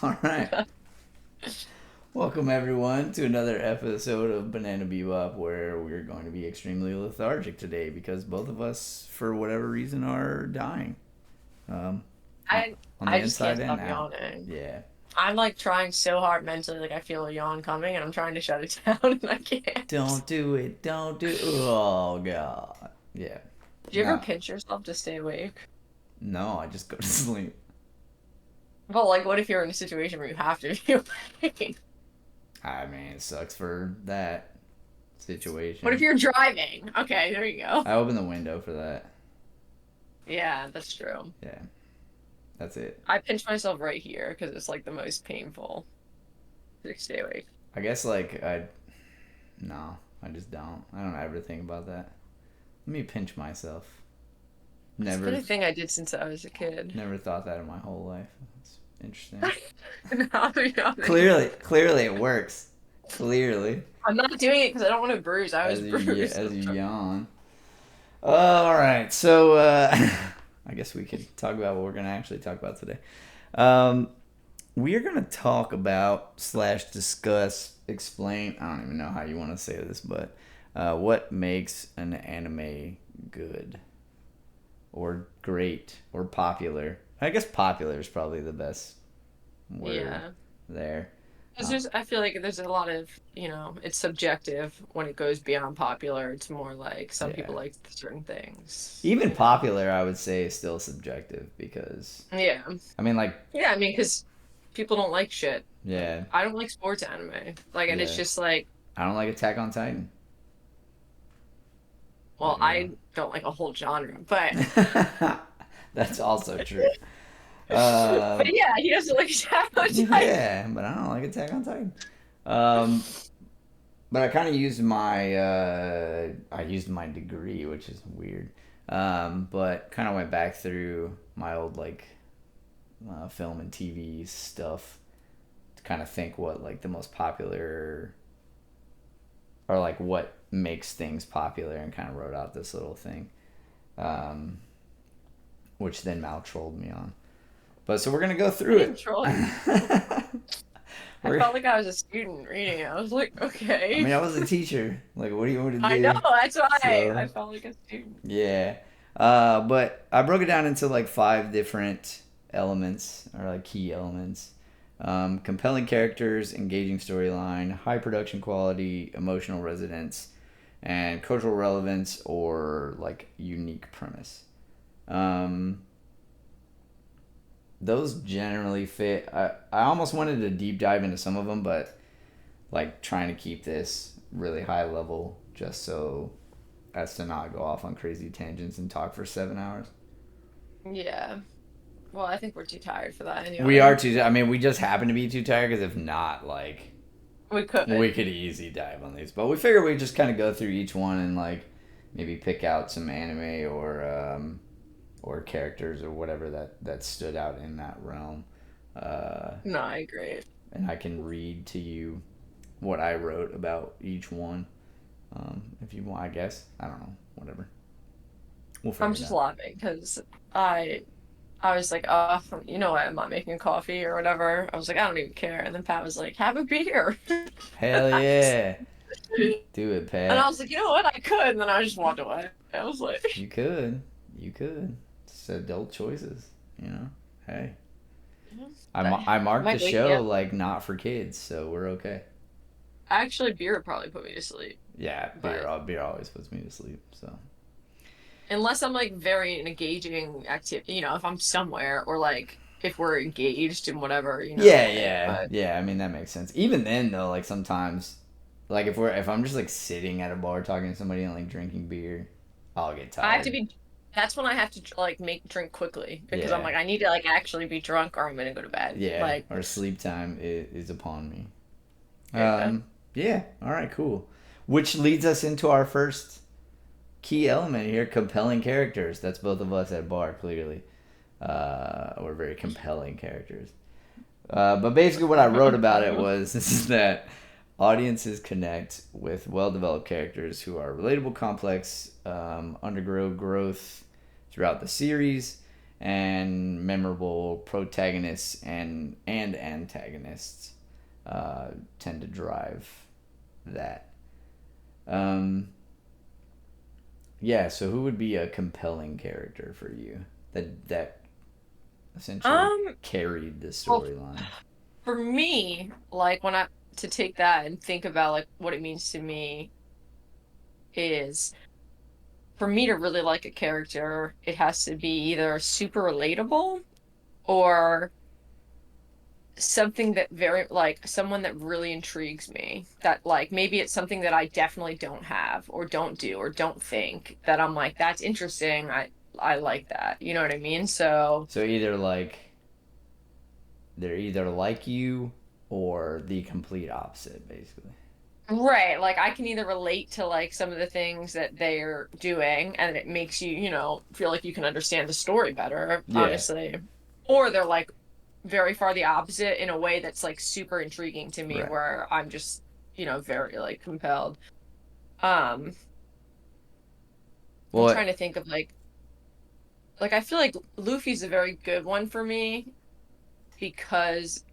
All right. Welcome, everyone, to another episode of Banana Bebop, where we're going to be extremely lethargic today because both of us, for whatever reason, are dying. Um, on I on the I just can't inside and stop out. yawning. Yeah. I'm like trying so hard mentally, like I feel a yawn coming, and I'm trying to shut it down, and I can't. Don't do it. Don't do. Oh God. Yeah. Do you ever No. pinch yourself to stay awake? No. I just go to sleep. Well, like, what if you're in a situation where you have to be awake? I mean, it sucks for that What if situation. you're driving? Okay, there you go. I open the window for that. Yeah, that's true. Yeah. That's it. I pinch myself right here because it's like the most painful to stay awake. I guess like I no, I just don't. I don't ever think about that. Let me pinch myself. It's been Never, a thing I did since I was a kid. never thought that in my whole life. It's interesting. Now I'm yawning. Clearly, it works. Clearly, I'm not doing it because I don't want to bruise. I was bruised. as you yawn. All right, so I guess we could talk about what we're gonna actually talk about today. Um, we are gonna talk about slash discuss, explain. I don't even know how you want to say this, but what makes an anime good or great or popular? I guess popular is probably the best word Yeah. there. Because I feel like there's a lot of, it's subjective when it goes beyond popular. It's more like some Yeah. people like certain things. Even popular, I would say, is still subjective because, Yeah. I mean, like, Yeah, I mean, because people don't like shit. Like, yeah, I don't like sports anime. Like, and it's yeah. just like, I don't like Attack on Titan. well, There you I don't like a whole genre, but, go. That's also true. but Um, yeah, he doesn't like Attack on Titan. yeah, but I don't like Attack on Titan. Um, but I kind of used I used my degree, which is weird. But kind of went back through my old like film and TV stuff to kind of think what like the most popular or like what makes things popular, and kind of wrote out this little thing, um, which then Mal trolled me on. But so we're gonna go I through didn't it. troll you. I we're, felt like I was a student reading it. I was like, I okay. mean, I was a teacher. Like, what do you want me I to know, do? that's why I So felt like a student. yeah. But I broke it down into like five different elements or like key elements. Compelling characters, engaging storyline, high production quality, emotional resonance, and cultural relevance or like unique premise. Um, those generally fit. I almost wanted to deep dive into some of them, but like trying to keep this really high level just so as to not go off on crazy tangents and talk for 7 hours. Yeah. Well, I think we're too tired for that We are anyway. too. I mean, we just happen to be too tired because if not, like We we could. could easy dive on these. But we figure we just kind of go through each one and like maybe pick out some anime or characters or whatever that stood out in that realm. Uh, No, I agree. and I can read to you what I wrote about each one. If you want, I guess. I don't know. Whatever. We'll I'm figure it just out. laughing because I was like, you know what? I'm not making coffee or whatever. I was like, I don't even care. And then Pat was like, have a beer. Hell yeah. Do it, And I Pat. was like, you know what? I could. And then I just walked away. I was like, You could. You could. It's adult choices, you know? Hey. that I marked the might wake me show up. like not for kids, so we're okay. Actually, beer would probably put me to sleep. Yeah, But beer always puts me to sleep, so. unless I'm like very engaging activity, if I'm somewhere or like if we're engaged in whatever, Yeah, way. yeah, But yeah. I mean that makes sense. Even then, though, like sometimes, like if I'm just like sitting at a bar talking to somebody and like drinking beer, I'll get I have to tired. be. That's when I have to like make drink quickly because I'm Yeah, like I need to like actually be drunk or I'm gonna go to bed. yeah. Like, Or sleep time is upon me. yeah. Yeah. All right. Cool. Which leads us into our first key element here: compelling characters. That's both of us at bar, clearly. We're very compelling characters. But basically, what I wrote about it was is that audiences connect with well-developed characters who are relatable, complex, undergo growth throughout the series, and memorable protagonists and antagonists tend to drive that. Um, yeah, so who would be a compelling character for you that essentially Um, carried the well, storyline? for me, like when I to take that and think about like what it means to me is for me to really like a character, it has to be either super relatable or something that very like someone that really intrigues me. That like maybe it's something that I definitely don't have or don't do or don't think that I'm like, that's interesting. I like that. You know what I mean? So So either like they're either like you or the complete opposite, basically. right, like I can either relate to like some of the things that they're doing and it makes you, feel like you can understand the story better, Yeah. honestly. Or they're like very far the opposite in a way that's like super intriguing to me Right. where I'm just, very like compelled. Um, I'm Well, trying to think of like I feel like Luffy's a very good one for me because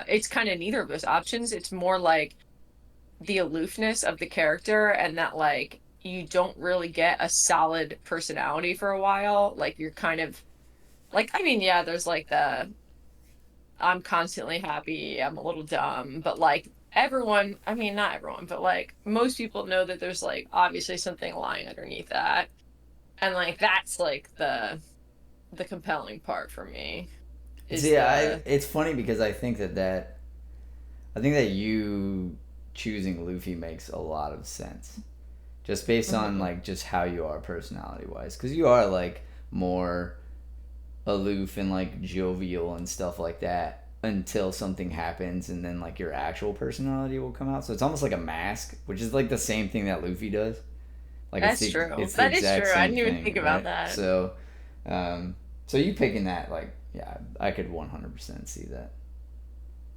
it's kind of neither of those options. It's more like the aloofness of the character and that like you don't really get a solid personality for a while. Like you're kind of like I mean, yeah, there's like the I'm constantly happy, I'm a little dumb, but like everyone, I mean not everyone, but like most people know that there's like obviously something lying underneath that. And like that's like the compelling part for me is see, the it's funny because I think that you choosing Luffy makes a lot of sense, just based on mhm. like just how you are personality wise, because you are like more aloof and like jovial and stuff like that until something happens and then like your actual personality will come out. So it's almost like a mask, which is like the same thing that Luffy does. Like That's true. it's the That is exact true. I same didn't even thing, think about right? that. Um, so you picking that like yeah, I could 100% see that.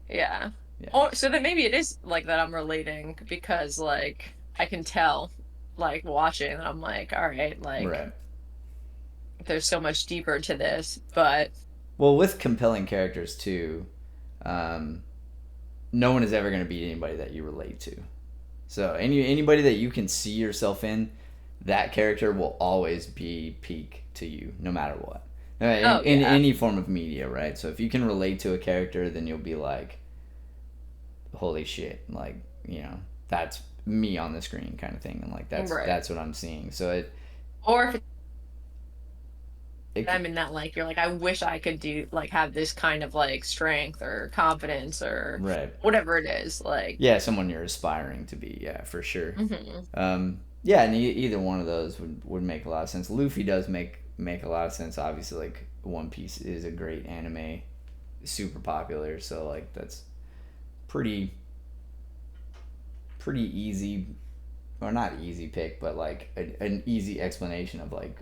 Yeah. Yeah. Oh, so then maybe it is like that I'm relating because like I can tell like watching and I'm like, all right, like Right. there's so much deeper to this, but Well, with compelling characters too, um, no one is ever going to beat anybody that you relate to. So anybody that you can see yourself in, that character will always be peak to you, no matter what. oh In yeah. any form of media, right? So if you can relate to a character, then you'll be like, holy shit, like that's me on the screen, kind of thing, and like Right. that's what I'm seeing. So Or if it I'm in that like you're like, I wish I could do like have this kind of like strength or confidence or right, whatever it is. Like yeah, someone you're aspiring to be, yeah, for sure. mhm. Yeah, and either one of those would make a lot of sense. Luffy does make a lot of sense. Obviously, like One Piece is a great anime, super popular. So like that's pretty pretty easy, or not easy pick, but like an easy explanation of like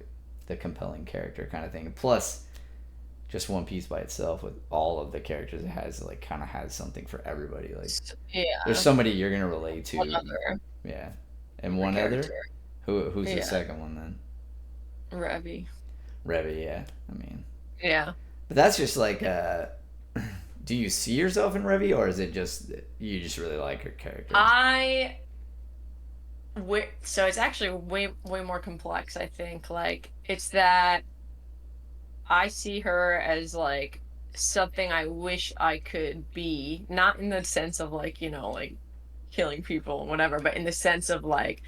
the compelling character kind of thing. Plus, just One Piece by itself with all of the characters it has like kind of has something for everybody. Like there's Yeah. somebody you're gonna relate One to, other yeah, and other one other. character. Who's the Yeah. second one then? Revy. Revy, yeah. I mean, Yeah. but that's just like, do you see yourself in Revy, or is it just you just really like her character? I so it's actually way more complex, I think. Like it's that I see her as like something I wish I could be, not in the sense of like, like killing people and whatever, but in the sense of like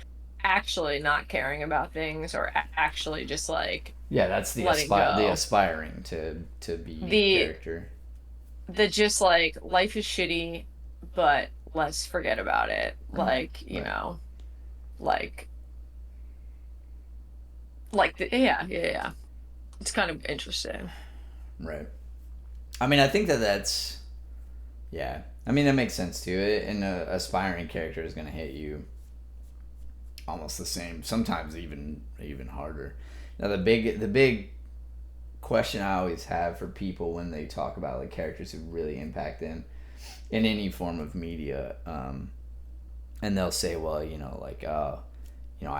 actually not caring about things or actually just like Yeah, that's letting the go. aspiring to be The character. the just like life is shitty, but let's forget about it. Right, Like, right, like yeah. It's kind of interesting. right. I mean, I think that's yeah. I mean, that makes sense too. And a aspiring character is gonna hit you almost the same. Sometimes even harder. Now the big question I always have for people when they talk about like characters who really impact them in any form of media, and they'll say, well, like, I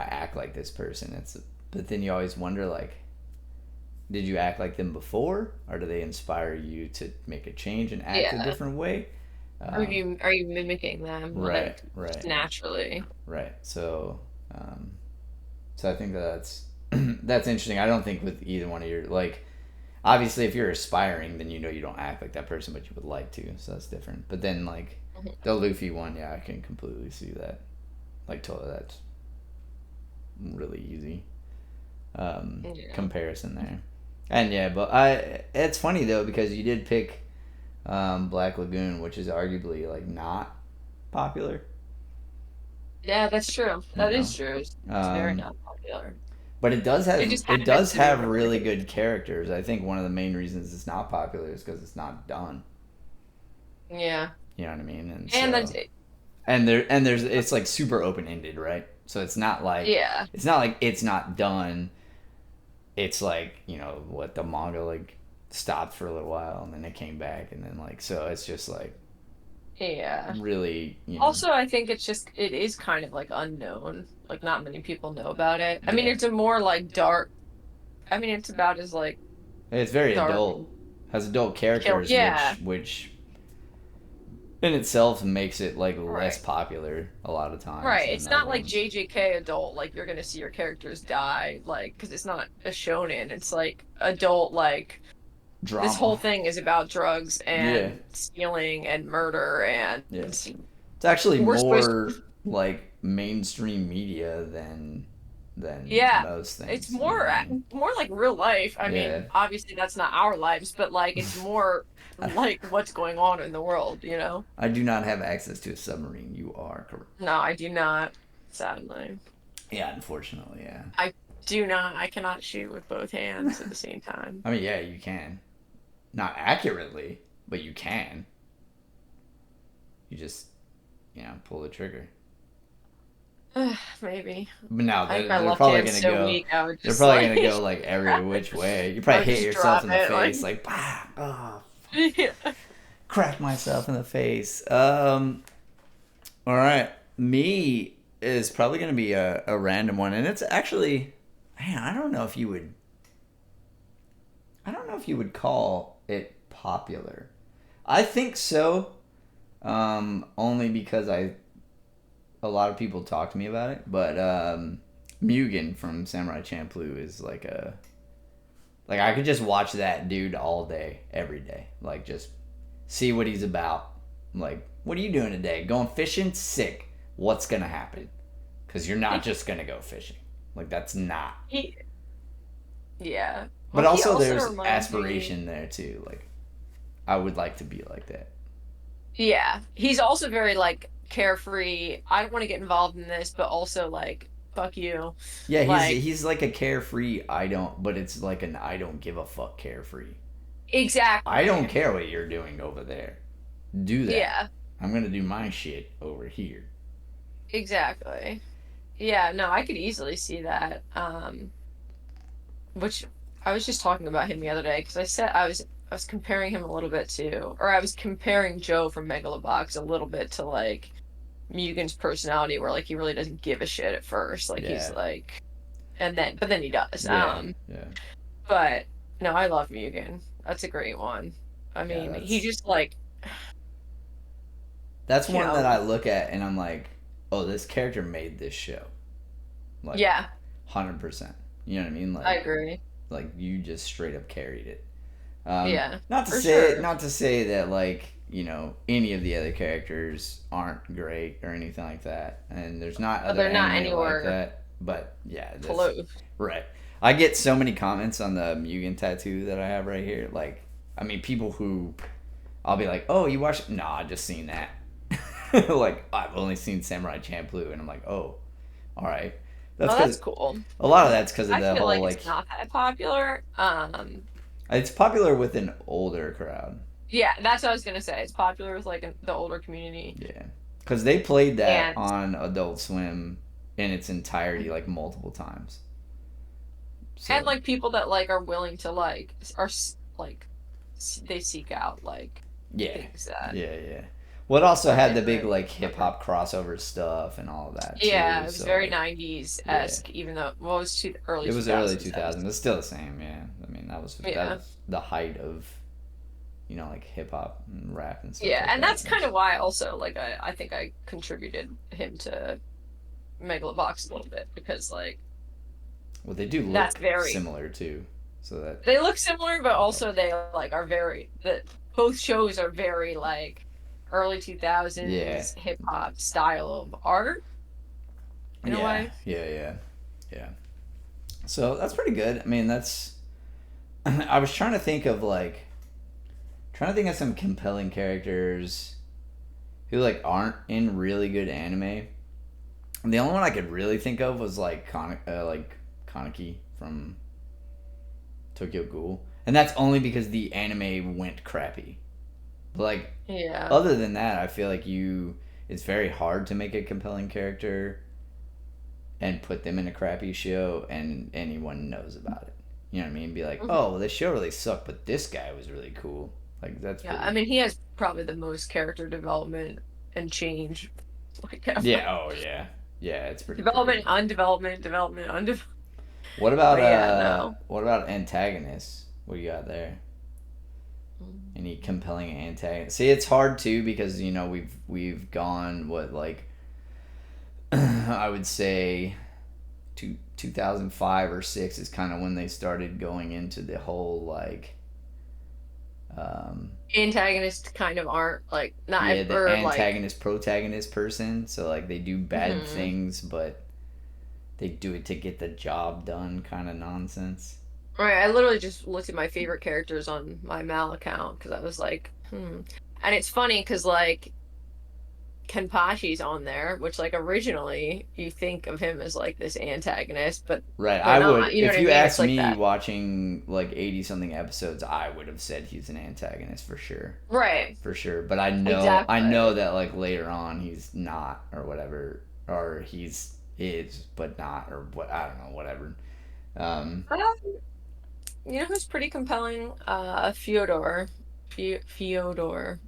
act like this person. But then you always wonder, like, did you act like them before, or do they inspire you to make a change and act a Yeah. different way? Are you mimicking them Right, like just right, naturally? right. Um, so I think that's that's interesting. I don't think with either one of your like obviously if you're aspiring, then you know you don't act like that person, but you would like to, so that's different. But then like Mhm. the Luffy one, yeah, I can completely see that. Like totally, that's really easy Yeah. comparison there. And yeah, but I it's funny though because you did pick Black Lagoon, which is arguably like not popular, Yeah, that's true. you That know. is true. It's very Um, not popular. but It just it happens does to be have really really good. good characters. I think one of the main reasons it's not popular is because it's not done. Yeah. You know what I mean? And And then so there's it's like super open ended, right? So yeah. it's not like it's not done. It's like you know what the manga like stopped for a little while and then it came back and then like so it's just like Yeah. really you know Also, I think it is kind of like unknown. Like not many people know about it. I mean, yeah it's a more like dark. I mean, it's about as like it's very dark adult and has adult kill. characters Yeah. which in itself makes it like less Right. popular a lot of times Right. than It's other not like ones. JJK adult. Like you're gonna see your characters die. Like because it's not a shonen. It's like adult. Like this Drama. whole thing is about drugs Yeah, and stealing and murder and yeah. It's actually we're supposed more like mainstream media than yeah, most it's things. You know more what I mean? more like real life. I Yeah. mean, obviously that's not our lives, but like it's more like what's going on in the world, you know? I do not have access to a submarine. You are correct. No, I do not, sadly. Yeah, unfortunately, yeah. I do not. I cannot shoot with both hands at the same time. I mean, yeah, you can. Not accurately, but you can. You just, you know, pull the trigger. Maybe. But now I think my they're left probably hand's gonna so go. weak. I would They're just probably like gonna go like every which way. You I probably would hit just yourself drop in the it. Like, face, like, bah, oh, yeah. crack myself in the face. All right, me is probably gonna be a random one, and it's actually, man, I don't know if you would call it popular. I think so, only because a lot of people talk to me about it. But Mugen from Samurai Champloo is like I could just watch that dude all day, every day. Like just see what he's about. Like, what are you doing today? Going fishing? Sick. What's gonna happen? Because you're not just gonna go fishing. Like that's not. He, yeah. But Well, he also also there's reminds me. aspiration there too. Like I would like to be like that. Yeah, he's also very like carefree. I don't want to get involved in this, but also like fuck you. Yeah, Like he's like a carefree. I don't, but it's like an I don't give a fuck carefree. I don't exactly. care what you're doing over there. Do that. Yeah, I'm gonna do my shit over here. exactly. Yeah, no, I could easily see that. Which I was just talking about him the other day because I was comparing him a little bit to, or I was comparing Joe from Megalobox a little bit to like Mugen's personality, where like he really doesn't give a shit at first. Like he's Yeah, like, but then he does. yeah, yeah, But no, I love Mugen. That's a great one. I yeah. mean, he just like, That's you one that I know, look at and I'm like, oh, this character made this show. Like, yeah, 100%. You know what I mean? I agree. Like you just straight up carried it. Yeah, for sure. Not to say that like you know any of the other characters aren't great or anything like that, and there's not But other they're not anime like anywhere that. But yeah, that's close. right. I get so many comments on the Mugen tattoo that I have right here. Like, I mean, people who I'll be like, "Oh, you watched?" Nah, I just seen that. Like, I've only seen Samurai Champloo, and I'm like, "Oh, all right." That's Oh, because that's cool. a lot of that's because of I the feel whole like like it's not that popular. it's popular with an older crowd. Yeah, that's what I was gonna say. It's popular with like the older community, Yeah, because they played that and on Adult Swim in its entirety like multiple times. So like people that like are willing to like like they seek out like yeah, things that yeah, yeah. Well, it also of had the big different like hip cover. hop crossover stuff and all of that Yeah, too. it was So very like, 90s yeah, esque, even though well, it was early it was early 2000s. 2000s. It's still the same. Yeah, I mean that Yeah. was the height of like hip hop and rap and stuff Yeah, like and that. that's kind of why also like I think I contributed him to Megalobox a little bit because like Well, they do that's look very similar too, so that they look similar, but also helps. they like are very that both shows are very like early Yeah, 2000s hip hop style of art in a yeah, way. yeah, yeah, yeah. So that's pretty good. I mean, that's. I was trying to think of some compelling characters who like aren't in really good anime. And the only one I could really think of was like Kaneki from Tokyo Ghoul, and that's only because the anime went crappy. But like Yeah. other than that, I feel like it's very hard to make a compelling character and put them in a crappy show and anyone knows about it. You know what I mean? Be like, Mhm. oh, well, this show really sucked, but this guy was really cool. Like that's Yeah, I pretty. mean he has probably the most character development and change like ever. Yeah. Oh yeah. Yeah. It's pretty Development, crazy. undevelopment, development, undevelopment. But yeah, no. What about antagonists? What you got there? Any compelling antagonist? See, it's hard too because we've gone what like I would say 2005 or 6 is kind of when they started going into the whole like um, Antagonists kind of aren't like not yeah, the or like antagonist protagonist person. So like they do bad mhm. things, but they do it to get the job done kind of nonsense. Right, I literally just looked at my favorite characters on my Mal account because I was like, hmm. And it's funny because like Kenpachi's on there, which like originally you think of him as like this antagonist, but Right, they're I not. would. You know If what I you mean? It's asked like me that. watching like 80 something episodes, I would have said he's an antagonist for sure. Right. For sure. But I know Exactly. that like later on he's not or whatever or he's is but not or what I don't know, whatever. Um Um, you know who's pretty compelling? Fyodor. Fyodor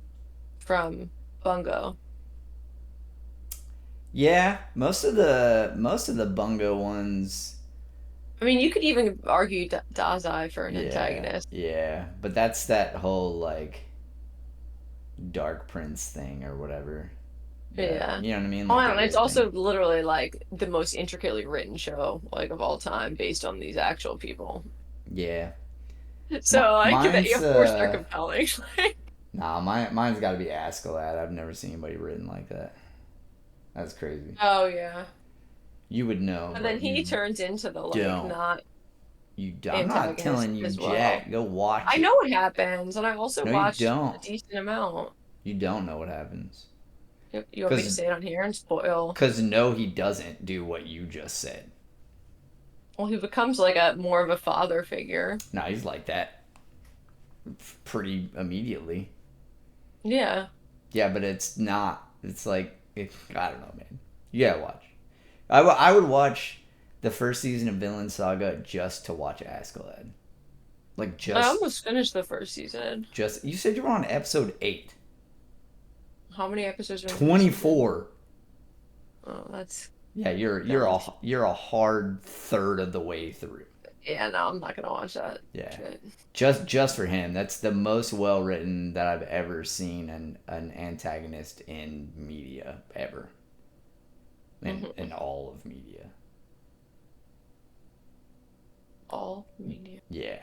from Bungo. yeah, most of the bungo ones I mean, you could even argue Dazai for an yeah, antagonist. yeah, but that's that whole like Dark Prince thing or whatever. That Yeah. you know what I mean? Oh, Like the and it's weird thing. also literally like the most intricately written show like of all time based on these actual people. Yeah. So like Mine's of course they're compelling. nah, mine's got to be Askeladd. I've never seen anybody written like that. That's crazy. Oh yeah. You would know, But then but he you turns into the like don't. not I'm not antagonist telling you, as well. Jack. Go watch I it. know what happens, and I also No, you watched a don't. decent amount. You don't know what happens. You want me to Cause, say it on here and spoil? cause no, he doesn't do what you just said. Well, he becomes like a more of a father figure. No, he's like that pretty immediately. Yeah. Yeah, but it's not. It's like I don't know, man. You gotta watch. I would watch the first season of Vinland Saga just to watch Askeladd. Like I almost finished the first season. just you said you were on episode 8. How many episodes are in the first season? 24. Oh, that's Yeah, jealous. you're a hard third of the way through. Yeah, no, I'm not gonna watch that Yeah. shit. Just for him. That's the most well written that I've ever seen an antagonist in media ever. In Hmm. all of media. All media. Yeah.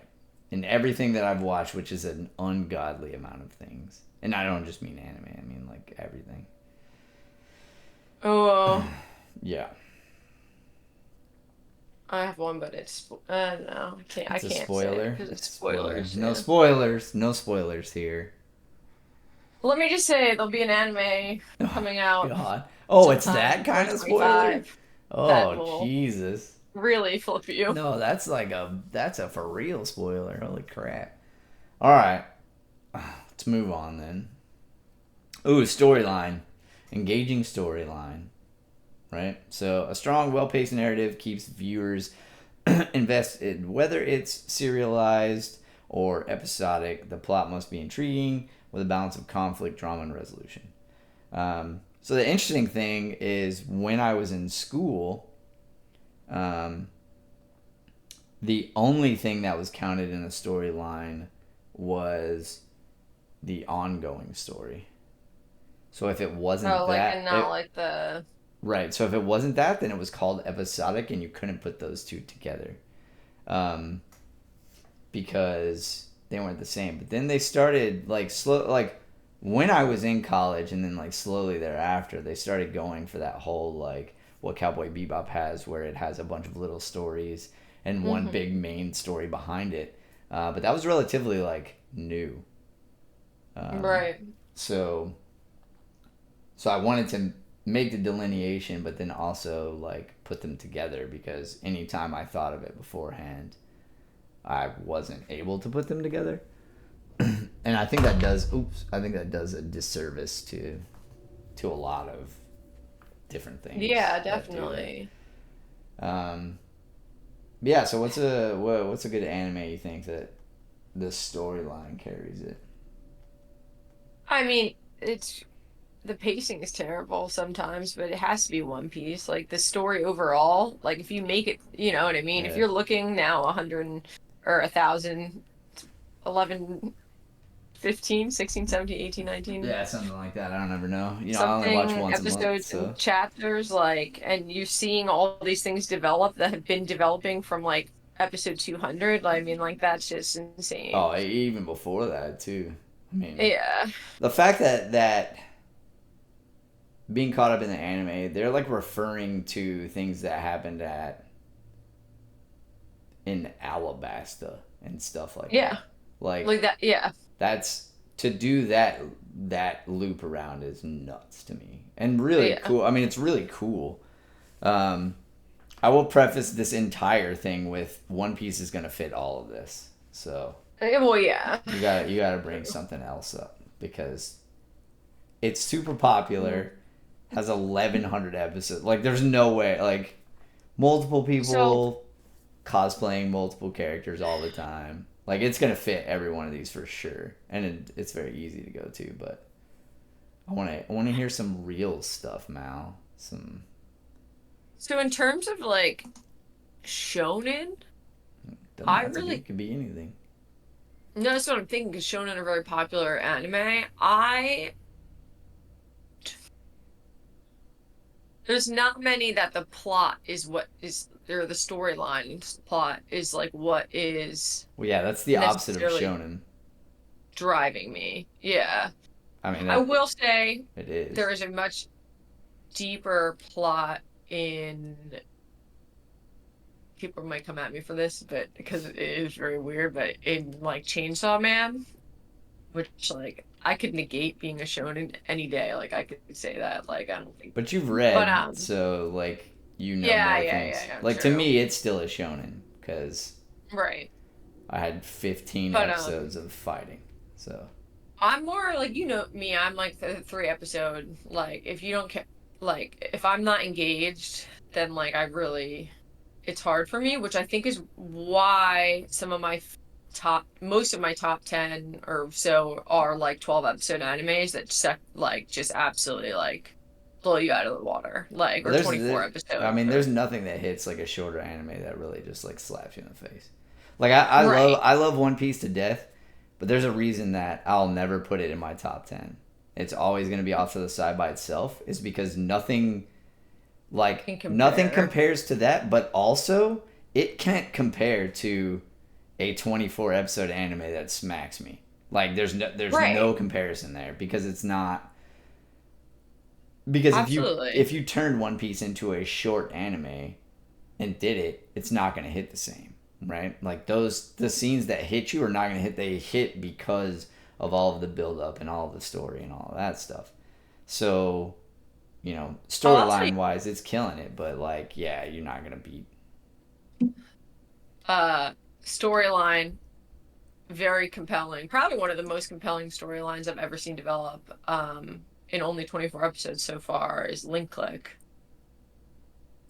In everything that I've watched, which is an ungodly amount of things. And I don't just mean anime, I mean like everything. Oh, Yeah. I have one, but it's no, I can't. I It's a can't say it spoiler. because it's It's a spoiler. spoilers. No Yeah. spoilers. No spoilers here. Let me just say there'll be an anime Oh, coming out God. Oh, it's sometime in that kind of spoiler? 2025 that Oh, will Jesus. really flip you. No, that's a for real spoiler. Holy crap. All right. Let's move on then. Ooh, storyline. Engaging storyline. Right? So, a strong, well paced narrative keeps viewers invested. Whether it's serialized or episodic, the plot must be intriguing with a balance of conflict, drama, and resolution. So the interesting thing is when I was in school, um, the only thing that was counted in a storyline was the ongoing story. So if it wasn't Oh, like, and that, not like the. right. So if it wasn't that, then it was called episodic, and you couldn't put those two together, um, because they weren't the same. But then they started like slow, like when I was in college, and then like slowly thereafter, they started going for that whole like what Cowboy Bebop has, where it has a bunch of little stories and one Hmm. big main story behind it. But that was relatively like new. Um, Right. so I wanted to make the delineation, but then also like put them together because anytime I thought of it beforehand, I wasn't able to put them together. And I think that does. Oops, I think that does a disservice to a lot of different things Yeah, that do definitely. that. Yeah. So what's a good anime you think that the storyline carries it? I mean, it's the pacing is terrible sometimes, but it has to be One Piece. Like the story overall, like if you make it, you know what I mean? If Yeah. you're looking now 100 or 1,000, 11, 15, 16, 17, 18, 19, Yeah, something like that. I don't ever know. I only watch something once a month, episodes so and chapters, like, and you're seeing all these things develop that have been developing from like episode 200. I mean, like that's just insane. oh, even before that too. I mean, Yeah. the fact that being caught up in the anime, they're like referring to things that happened at in Alabasta and stuff like Yeah. that. Like Like that. Yeah. that's to do that loop around is nuts to me and really Yeah. cool. I mean, it's really cool. Um, I will preface this entire thing with One Piece is gonna fit all of this, so Well, yeah. you gotta bring something else up because it's super popular, has 1,100 episodes. Like, there's no way. Like, multiple So, people cosplaying multiple characters all the time. Like, it's gonna fit every one of these for sure, and it's very easy to go to. But I want to hear some real stuff, Mal. Some so in terms of like shonen, doesn't I have to be. really It could be anything. no, that's what I'm thinking. Because shonen are very popular anime. I there's not many that the plot is what is or the storyline plot is like what is Well, yeah, that's the opposite of necessarily shonen. driving me. Yeah, I mean I that will say it is. there is a much deeper plot in. People might come at me for this, but because it is very weird, but in like Chainsaw Man, which like I could negate being a shonen any day. Like I could say that. Like I don't think. But you've But read, so like yeah, more yeah, things. yeah, yeah, Like to true. me, it's still a shonen because Right. I had 15 But episodes of fighting. So I'm more like you know me. I'm like the 3 episode. Like if you don't care, like if I'm not engaged, then like I really it's hard for me, which I think is why some of my most of my top 10 or so are like 12 episode animes that like just absolutely like blow you out of the water, like, well, or 24 I episode. mean, there's Or, nothing that hits like a shorter anime that really just like slaps you in the face. Like I love right, I love One Piece to death, but there's a reason that I'll never put it in my top 10. It's always going to be off to the side by itself. Is because can nothing compare. compares to that, but also it can't compare to a 24 episode anime that smacks me. Like there's no Right. comparison there because it's not because Absolutely. if you turned One Piece into a short anime and did it, it's not going to hit the same, right? Like the scenes that hit you are not going to hit. They hit because of all of the build up and all of the story and all of that stuff. So Oh, I'll say storyline wise, it's killing it. But like, yeah, you're not going to beat. uh storyline very compelling. Probably one of the most compelling storylines I've ever seen develop in only 24 episodes so far is Link Click.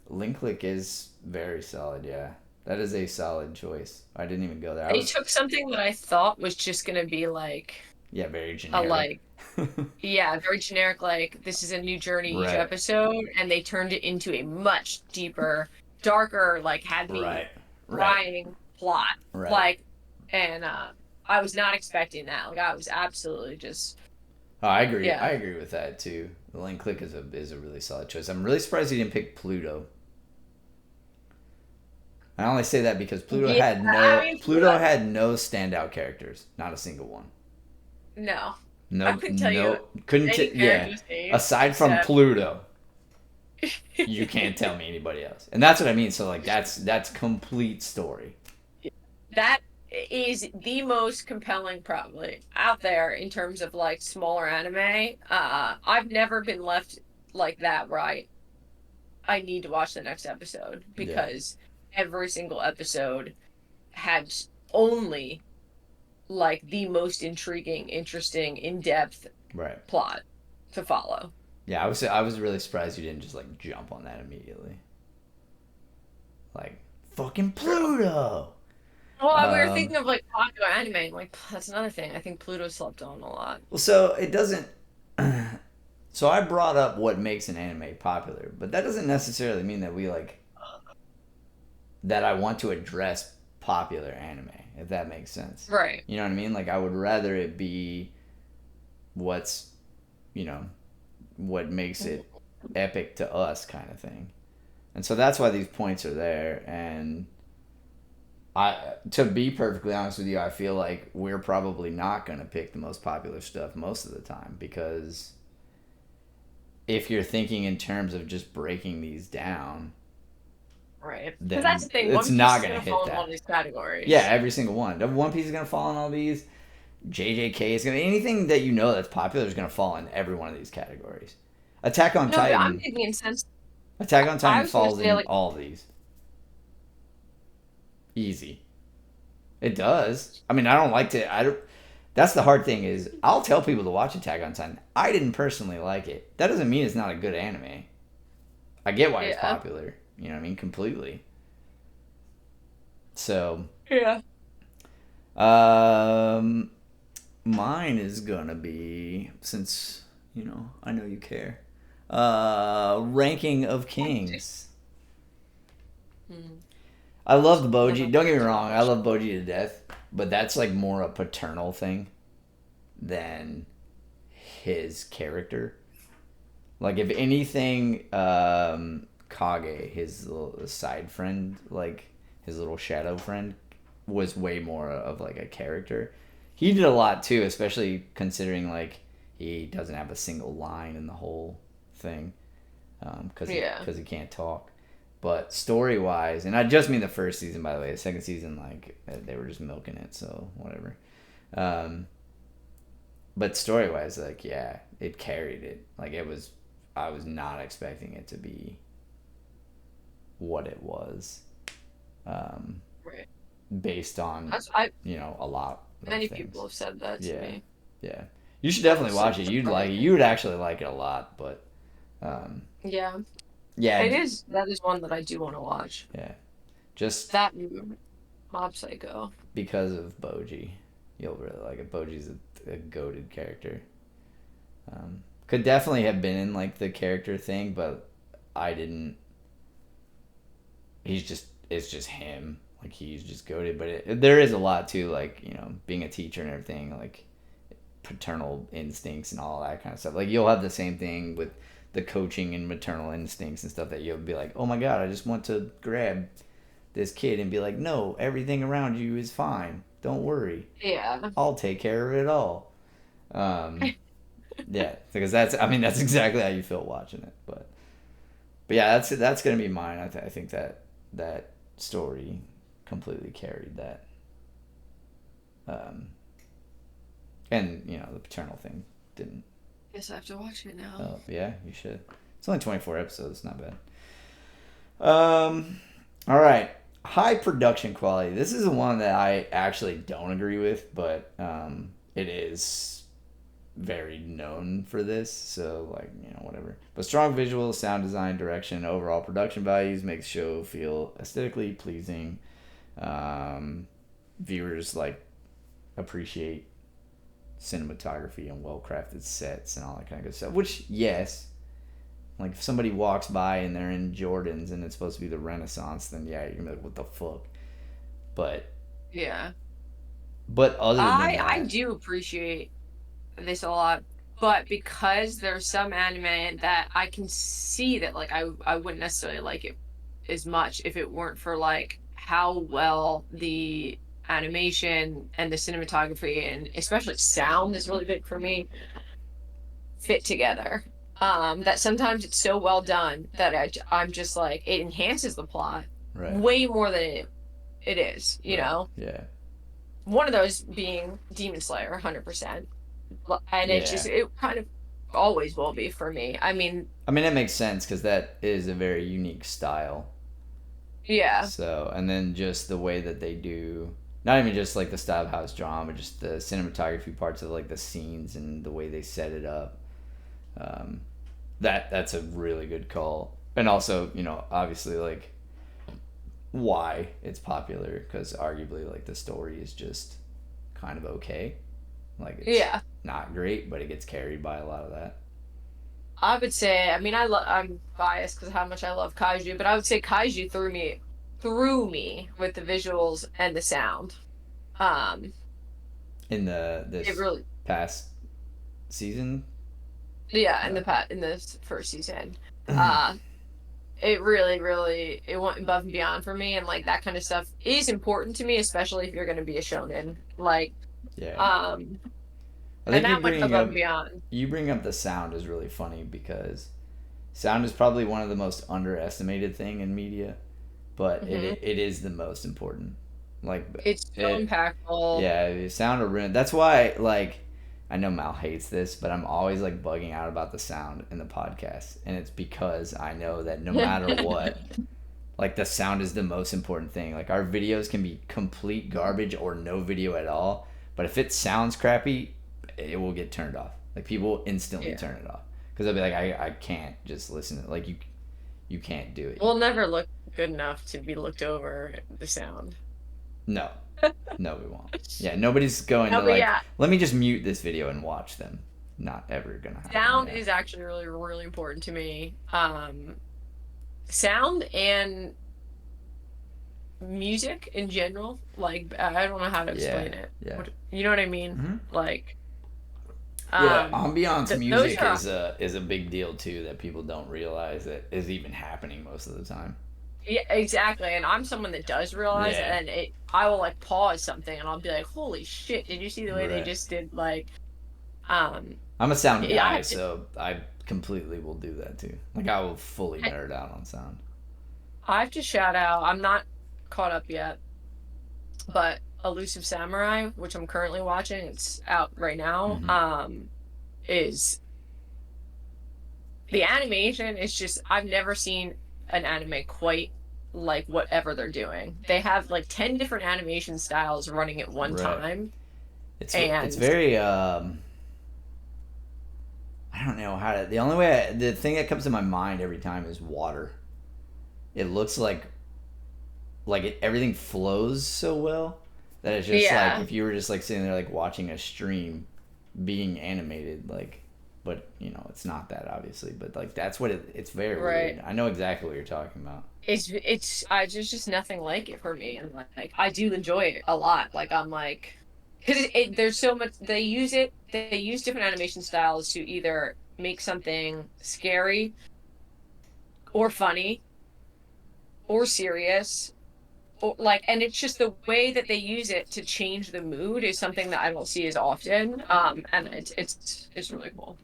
Link Click is very solid. Yeah, that is a solid choice. I didn't even go there. I They was took something that I thought was just going to be like Yeah, very A generic. like, yeah, very generic, like this is a new journey each Right. episode, and they turned it into a much deeper, darker, like had me Right. Right. crying plot. Right. Like, and I was not expecting that. Like I was absolutely just Oh, I agree. I yeah. agree with that too. The Lane Click is a really solid choice. I'm really surprised he didn't pick Pluto. I only say that because Yeah, I mean, Pluto had no standout characters, not a single one. no. I No, couldn't tell you no, couldn't. any Yeah, character's name aside from except Pluto, you can't tell me anybody else, and that's what I mean. So like, that's complete story. that is the most compelling probably out there in terms of like smaller anime. I've never been left like that where I need to watch the next episode Yeah, because every single episode had only like the most intriguing, interesting, in-depth right. plot to follow. Yeah, I was really surprised you didn't just like jump on that immediately. Like fucking True. Pluto. Well, we were Um, thinking of like popular anime, and like that's another thing. I think Pluto slept on a lot. well, so it doesn't. So I brought up what makes an anime popular, but that doesn't necessarily mean that we like that I want to address popular anime, if that makes sense. Right. You know what I mean? Like I would rather it be what's, you know, what makes it epic to us kind of thing. And so that's why these points are there, and I to be perfectly honest with you, I feel like we're probably not going to pick the most popular stuff most of the time because if you're thinking in terms of just breaking these down, Right. Because that's then the thing. it's One Piece not is going to gonna hit fall in all that. these Yeah, categories. every single one. One Piece is going to fall in all these. JJK is going to anything that you know that's popular is going to fall in every one of these categories. Attack on No, but I'm Titan, thinking in sense. Attack on I Titan was gonna falls say in like all of these. Easy. It does. I mean, I don't like to. I don't. That's the hard thing is I'll tell people to watch Attack on Titan. I didn't personally like it. That doesn't mean it's not a good anime. I get why it's yeah. popular. You know what I mean? Completely. So, Yeah. um, mine is gonna be since I know you care. Ranking of Kings. Hmm. I love the Never Boji. Don't get me did not wrong. I watch. love Boji to death, but that's like more a paternal thing than his character. Like if anything, Kage, his little side friend, like his little shadow friend, was way more of like a character. He did a lot too, especially considering like he doesn't have a single line in the whole thing, because Yeah. he can't talk. But story wise, and I just mean the first season, by the way. The second season, like they were just milking it, so whatever. Um, but story wise, like yeah, it carried it. Like it was, I was not expecting it to be what it was, um, Right. based on That's I a lot of many people things. have said that to Yeah, me. yeah. You should I definitely was watch super it. You'd like it. surprised. You would actually like it a lot. But um, Yeah. yeah, That is one that I do want to watch. yeah. Just That Mob Psycho. because of Boji, you'll really like it. Boji's a goated character. Could definitely have been in like the character thing, but I didn't. It's just him. Like he's just goaded, but there is a lot too, like being a teacher and everything, like paternal instincts and all that kind of stuff. Like you'll have the same thing with the coaching and maternal instincts and stuff that you'll be like, oh my god, I just want to grab this kid and be like, no, everything around you is fine. Don't worry. Yeah. I'll take care of it all. Um, yeah, because that's exactly how you feel watching it. But yeah, that's gonna be mine. I think that story completely carried that. Um, and the paternal thing didn't. Guess I have to watch it now. Oh yeah, you should. It's only 24 episodes. Not bad. All right. High production quality. This is the one that I actually don't agree with, but it is very known for this. So like whatever. But strong visual, sound design, direction, overall production values makes show feel aesthetically pleasing. Viewers like appreciate cinematography and well crafted sets and all that kind of good stuff. Which, yes, like if somebody walks by and they're in Jordans and it's supposed to be the Renaissance, then yeah, you're gonna be like, what the fuck? But Yeah. other than I that, do appreciate this a lot, but because there's some anime that I can see that like I wouldn't necessarily like it as much if it weren't for like how well the animation and the cinematography and especially sound is really big for me fit together. That sometimes it's so well done that I'm just like it enhances the plot right, way more than it is, you right, know. yeah, One of those being Demon Slayer, 100%. And it's just yeah. it kind of always will be for me. I mean, I mean, that makes sense because that is a very unique style. yeah, So, and then just the way that they do, not even just like the style of how it's drawn, but just the cinematography parts of like the scenes and the way they set it up. Um, that's a really good call. And also, obviously, like why it's popular because arguably, like the story is just kind of okay. Like it's yeah. not great, but it gets carried by a lot of that. I would say, I mean, I'm biased because of how much I love kaiju, but I would say kaiju threw me with the visuals and the sound. Um, In it this really, past season, yeah, uh, in this first season, uh, it really, really, it went above and beyond for me, and like that kind of stuff is important to me, especially if you're going to be a shonen. Like, yeah. um, I and think that went above and beyond. you bring up the sound is really funny because sound is probably one of the most underestimated thing in media, but Hmm. it is the most important. Like It's so it, impactful. yeah, sound or ruin. That's why like I know Mal hates this, but I'm always like bugging out about the sound in the podcast, and it's because I know that no matter what, like the sound is the most important thing. Like our videos can be complete garbage or no video at all, but if it sounds crappy, it will get turned off. Like people will instantly Yeah. turn it off because they'll be like, I can't just listen to it. Like you can't do it. We'll never look good enough to be looked over the sound. No, no, we won't. Yeah, nobody's going No, to but like. yeah, Let me just mute this video and watch them. Not ever gonna happen. sound Yeah. is actually really, really important to me. Sound and music in general. Like, I don't know how to Yeah. explain it. Yeah. You know what I mean? Hmm. Like, Yeah, ambiance those music are, is a big deal too that people don't realize that is even happening most of the time. yeah, exactly. And I'm someone that does realize it, Yeah, and I will like pause something and I'll be like, holy shit, did you see the way they right. just did like, um, I'm a sound yeah, I guy, have to, so I completely will do that too. Like I will fully nerd out on sound. I have to shout out, I'm not caught up yet, but Elusive Samurai, which I'm currently watching, it's out right now, Hmm. is the animation is just I've never seen an anime quite like whatever they're doing. They have like 10 different animation styles running at one Right. time. It's And very I don't know how to. The only way the thing that comes to my mind every time is water. It looks like everything flows so well that it's just like yeah, if you were just like sitting there like watching a stream being animated but it's not that obviously, but like that's what it's very right. weird. I know exactly what you're talking about. It's I there's just nothing like it for me, and like I do enjoy it a lot. Like I'm like because there's so much they use different animation styles to either make something scary or funny or serious or like and it's just the way that they use it to change the mood is something that I don't see as often, and it's really cool.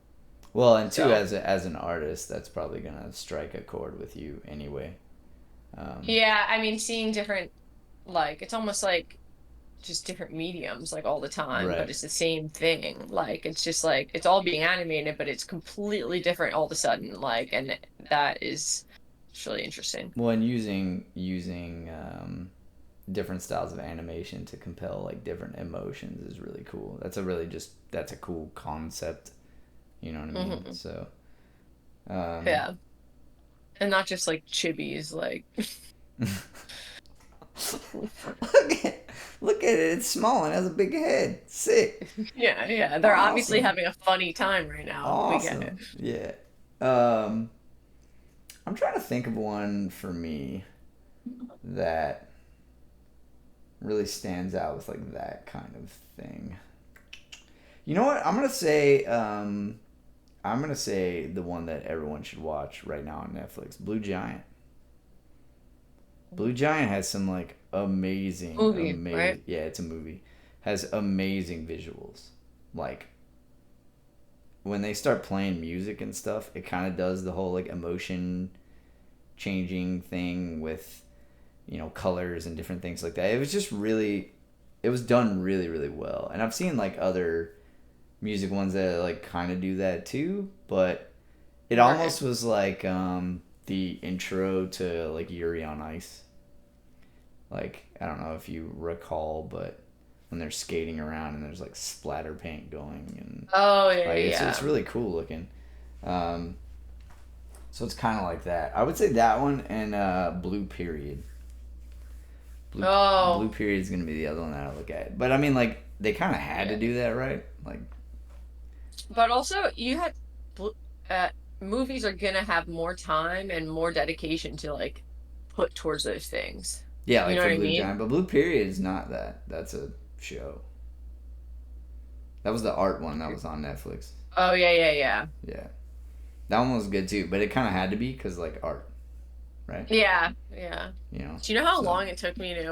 Well, and two, So as an artist, that's probably gonna strike a chord with you anyway. um, yeah, I mean seeing different like it's almost like just different mediums like all the time, but right. it's the same thing. Like it's just like it's all being animated but it's completely different all of a sudden, like, and that is it's really interesting. Well, and using different styles of animation to compel like different emotions is really cool. That's a cool concept. You know what I mean? Hmm. So, um, Yeah, and not just like chibis like Look at it. It's small and has a big head. Sick. Yeah. They're obviously Awesome. having a funny time right now. We get it. Awesome. Yeah. Um, I'm trying to think of one for me that really stands out with like that kind of thing. You know what? I'm gonna say the one that everyone should watch right now on Netflix, Blue Giant. Blue Giant has some like Movie, right? amazing. Yeah, it's a movie. Has amazing visuals. Like when they start playing music and stuff, it kind of does the whole like emotion changing thing with colors and different things like that. It was just really, it was done really really well. And I've seen like other music ones that like kind of do that too, but it Right. almost was like the intro to like Yuri on Ice. Like I don't know if you recall, but when they're skating around and there's like splatter paint going and Oh yeah, like it's yeah. really cool looking. Um, so it's kind of like that. I would say that one and Blue Period. Blue Blue Oh, Period is gonna be the other one that I look at. But I mean, like they kind of had to yeah. do that, right? Like But also, you had bl- uh, movies are gonna have more time and more dedication to like put towards those things. yeah, You like know for what I Blue mean? Giant. But Blue Period is not that. That's a show. That was the art one that was on Netflix. Oh yeah. Yeah, that one was good too. But it kind of had to be because like art, right? Yeah. You know. Do you know how So long it took me to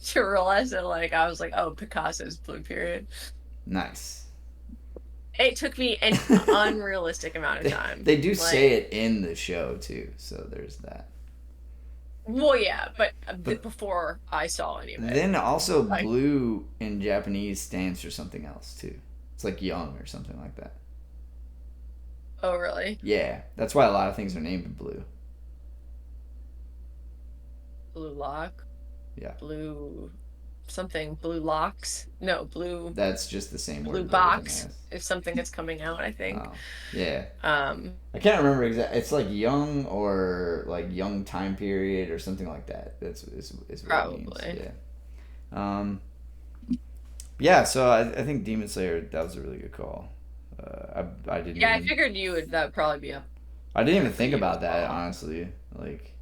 to realize that like I was like, oh, Picasso's Blue Period. nice. It took me an unrealistic amount of time. They do say Like, it in the show too, so there's that. well, yeah, but But before I saw any of it, then also like, blue in Japanese stands for something else too. It's like young or something like that. oh really? Yeah, that's why a lot of things are named blue. Blue lock, Yeah, blue something, blue locks. No, that's just the same blue word but with an box S. is something that's coming out, I think. Oh, yeah. Um, I can't remember exactly. It's like young or like young time period or something like that. Is what it means. Probably. Yeah. Um. Yeah. So I think Demon Slayer, that was a really good call. I didn't Yeah, I even figured you would that would probably be up I didn't there even for think you as about that well. honestly. Like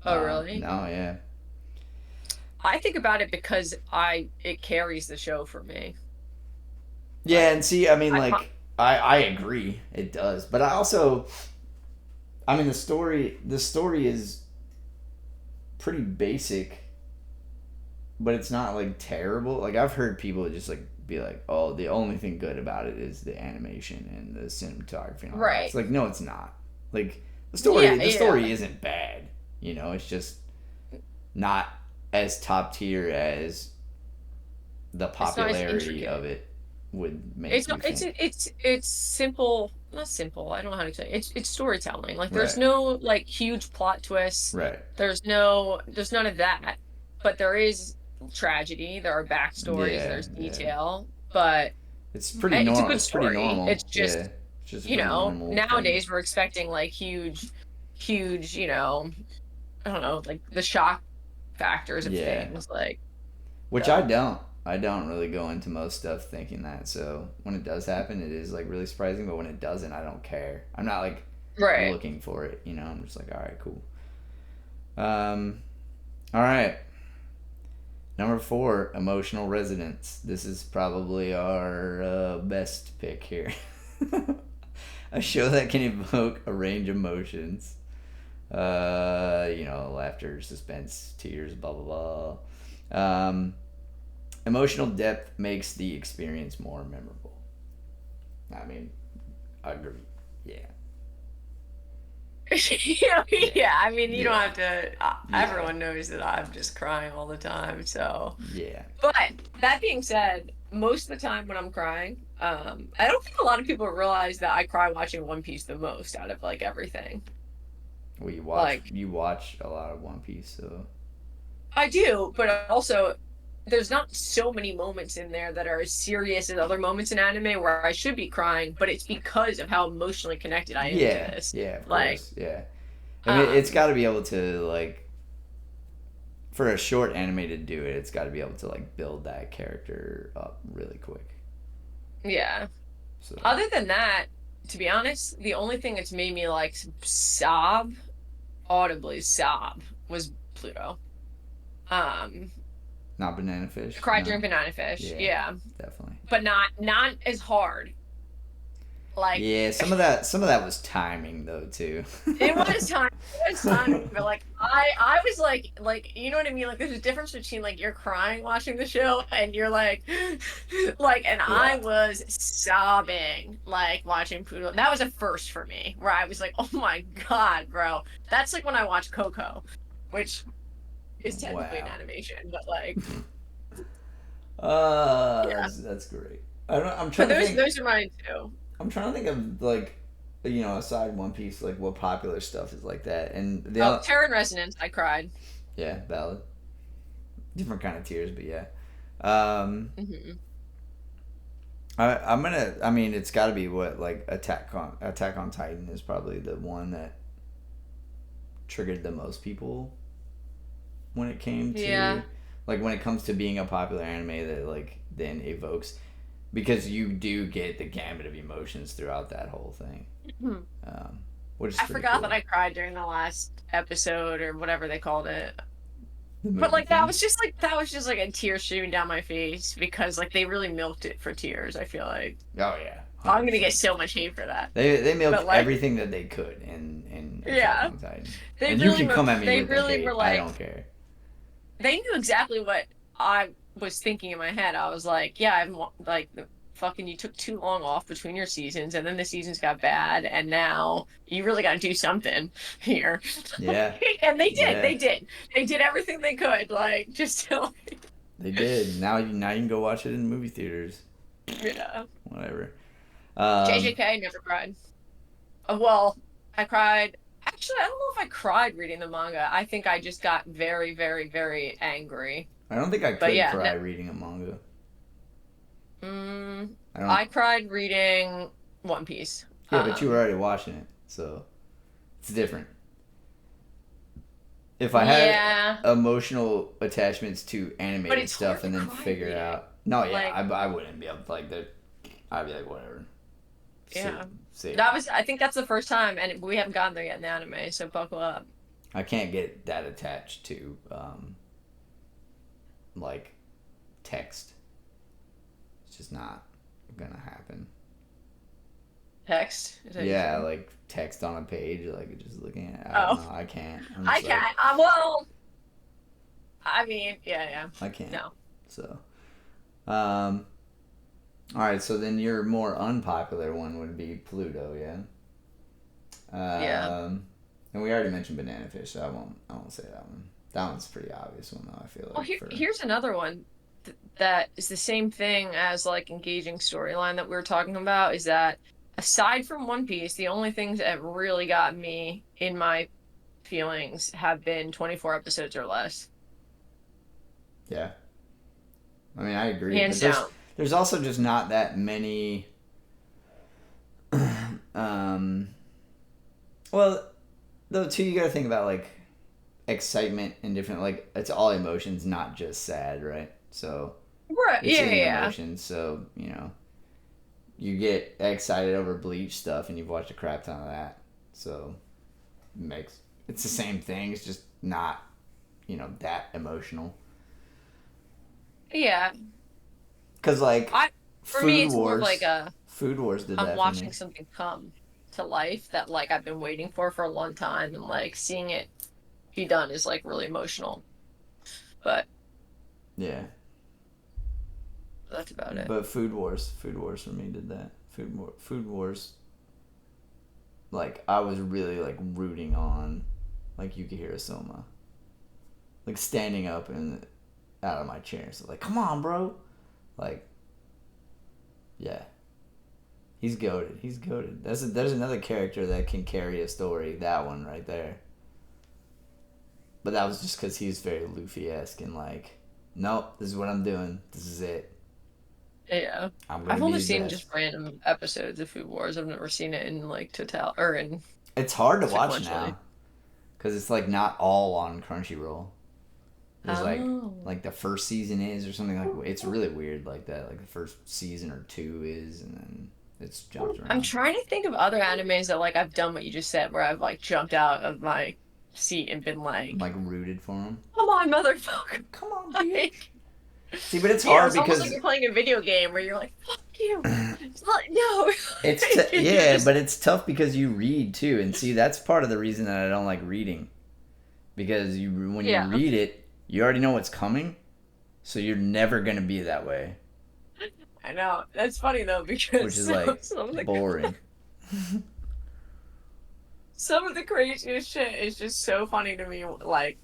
Oh, really? no, yeah. I think about it because I it carries the show for me. Yeah, Like and see, I mean, I like, I agree, it does, but I also, I mean, the story is pretty basic, but it's not like terrible. Like I've heard people just like be like, "Oh, the only thing good about it is the animation and the cinematography and all that." It's right. like, no, it's not. Like Yeah, the yeah. story isn't bad. It's just not as top tier as the It's not as popularity of intricate. it would It's make you not think. it's simple, not simple. I don't know how to say it. It's storytelling. Like there's Right. no like huge plot twists. Right. There's none of that. But there is tragedy, there are backstories, Yeah. there's Yeah. detail, but It's pretty it's a normal. good It's pretty story. It's normal. Yeah. just, It's just a pretty normal thing. nowadays we're expecting like huge, I don't know, like the shock factors of Yeah. things like Which I so don't. I don't really go into most stuff thinking that. So when it does happen, it is like really surprising. But when it doesn't, I don't care. I'm not like right. looking for it. I'm just like, all right, cool. Um, all right. Number 4, emotional resonance. This is probably our best pick here. A show that can evoke a range of emotions. Laughter, suspense, tears, blah blah blah. Emotional depth makes the experience more memorable. I mean, I agree. Yeah, yeah, Yeah, I mean, you don't yeah, have to. yeah, Everyone knows that I'm just crying all the time. So, yeah, but that being said, most of the time when I'm crying, I don't think a lot of people realize that I cry watching One Piece the most out of like everything. well, Like, you watch a lot of One Piece, so I do, but also there's not so many moments in there that are as serious as other moments in anime where I should be crying, but it's because of how emotionally connected I am to yeah, this. yeah, of Like, course, yeah. I mean, it's Um, got to be able to like for a short anime to do it. It's got to be able to like build that character up really quick. yeah. So Other than that, to be honest, the only thing that's made me like sob, audibly sob, was Pluto. Um, not banana fish. Cried No. during Banana Fish, Yeah, yeah, definitely. but not as hard. Like Yeah, some of that was timing though too. it was time. It was time. But like I was like you know what I mean? Like there's a difference between like you're crying watching the show and you're like like and I Yeah. was sobbing like watching Poodle. That was a first for me where I was like, oh my God, bro. That's like when I watched Coco, which is technically an Wow. animation, but like yeah. That's great. I don't. I'm But trying to think. those are mine too. I'm trying to think of like, aside One Piece, like what popular stuff is like that, and Oh, Terror and Resonance, I cried. yeah, valid, different kind of tears, but yeah. Um, Hmm. I'm gonna. I mean, it's got to be what like Attack on Titan is probably the one that triggered the most people when it came to Yeah. like when it comes to being a popular anime that like then evokes because you do get the gamut of emotions throughout that whole thing, um, which is I pretty forgot that cool. I cried during the last episode or whatever they called it. The But movie like thing. that was just like a tear streaming down my face because like they really milked it for tears, I feel like. Oh yeah, I'm hundred gonna get percent. so much hate for that. They milked But like everything that they could in Attack yeah. on Titan, and you can come at me They with the really were hate. I like don't care. they knew exactly what I was thinking in my head. I was like, yeah, like the fucking you took too long off between your seasons and then the seasons got bad and now you really got to do something here. Yeah, And they did. yeah, They did everything they could like just to like, they did. Now you can go watch it in movie theaters. yeah. Whatever. Um, JJK never cried. Well, I cried. Actually, I don't know if I cried reading the manga. I think I just got very, very, very angry. I don't think I But could yeah, cry reading a manga. mm, I don't. I cried reading One Piece. Yeah, but you were already watching it, so it's different. If I had Yeah, emotional attachments to but animated it's hard stuff to and then cry figure reading. out, no, yeah, Like, I wouldn't be able to like that. I'd be like whatever. yeah, Save that it. was. I think that's the first time, and we haven't gotten there yet in the anime. So buckle up. I can't get that attached to like text. It's just not gonna happen. Text. Is that what you Yeah, said? like text on a page, like just looking at. I don't Oh, know. I can't. I'm I just like can't. Well, I mean, yeah, yeah. I can't. No. So, all right. So then your more unpopular one would be Pluto, yeah. Yeah. And we already mentioned Banana Fish, so I won't say that one. That one's a pretty obvious one though. I feel Well, like for here's another one that is the same thing as like engaging storyline that we were talking about. Is that aside from One Piece, the only things that really got me in my feelings have been 24 episodes or less, yeah. I mean, I agree, but hands there's down. there's also just not that many. um, well, though too, you got to think about like excitement and different like it's all emotions, not just sad, right? So Right? it's Yeah, any yeah, emotion. So you get excited over Bleach stuff, and you've watched a crap ton of that. So it's the same thing. It's just not that emotional. yeah. Cause like I For me, Food it's more of like Wars, a Food Wars did I'm that for me. watching something come to life that like I've been waiting for a long time, and like seeing it be done is like really emotional. But Yeah, that's about it. but Food Wars for me did that. Food Wars. Like I was really like rooting on, like Yukihiro Soma, like standing up and out of my chair. So like, come on, bro. Like, yeah, he's goated. He's goated. There's another character that can carry a story. That one right there. But that was just because he's very Luffy esque and like, nope, this is what I'm doing. This is it. Yeah. I'm gonna I've be only the seen best. just random episodes of Food Wars. I've never seen it in like total or in It's hard to watch sequentially. now. because it's like not all on Crunchyroll. There's Oh. like the first season is or something like it's really weird like that. Like the first season or two is, and then it's jumped I'm around. trying to think of other animes that like I've done what you just said, where I've like jumped out of my seat and been like, Like rooted for them. "Come on, motherfucker!" Come on, bitch. Like, See, but it's yeah, hard it's almost like because you're playing a video game where you're like, "Fuck you!" It's like, no, you're yeah, just but it's tough because you read too, and see that's part of the reason that I don't like reading because when you yeah. read it, you already know what's coming, so you're never gonna be that way, I know that's funny though which because is like some of the boring. some of the craziest shit is just so funny to me. Like,